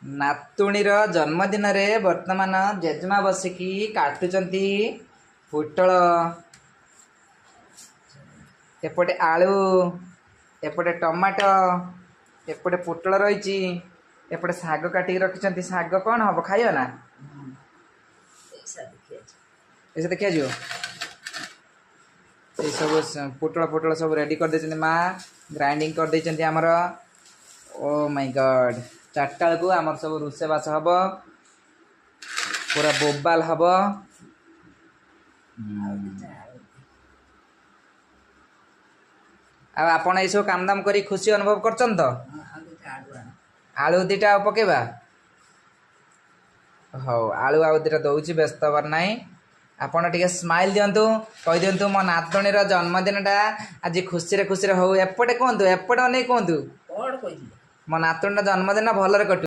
नातुणीर जन्मदिन रे वर्तमान जेजमा बसिकी काटुचंती पुटल एपटे आलू एपटे टमाटो एपटे पुटल रही एपटे शाग काटिक रखिंट शाग कौन हम खाइब ना ऐसे देखिए जो ये सब पुटल पुटल सब रेडी कर दे माँ ग्राइंडिंग कर दे आमर ओ माय गॉड 4टा बेलू आमर सब रोषेबास हम पूरा बोबाल हम आपण ये सब काम दाम करी खुशी अनुभव करछन तो आलू दीटा पकेबा हौ आलू आउ दीटा दौची व्यस्त हबार नाई आपण टिके स्माइल दियंतु कहि दियंतु मो नातुणीर जन्मदिन टा आज खुशी रे हो एपटे कहतु एपटे नहीं कहतु मो नातुणीर जन्मदिन भलरे कटु।